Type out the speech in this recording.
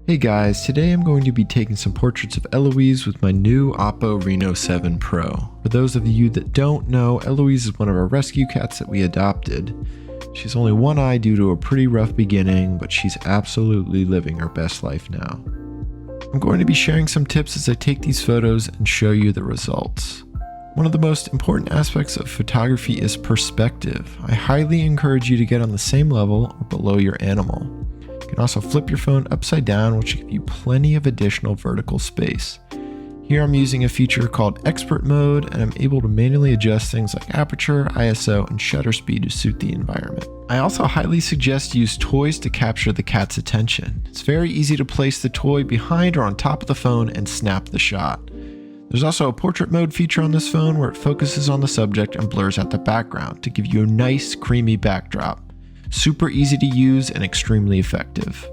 Hey guys, today I'm going to be taking some portraits of Eloise with my new OPPO Reno 7 Pro. For those of you that don't know, Eloise is one of our rescue cats that we adopted. She's only one eye due to a pretty rough beginning, but she's absolutely living her best life now. I'm going to be sharing some tips as I take these photos and show you the results. One of the most important aspects of photography is perspective. I highly encourage you to get on the same level or below your animal. You can also flip your phone upside down, which will give you plenty of additional vertical space. Here I'm using a feature called Expert Mode, and I'm able to manually adjust things like aperture, ISO, and shutter speed to suit the environment. I also highly suggest you use toys to capture the cat's attention. It's very easy to place the toy behind or on top of the phone and snap the shot. There's also a portrait mode feature on this phone where it focuses on the subject and blurs out the background to give you a nice, creamy backdrop. Super easy to use and extremely effective.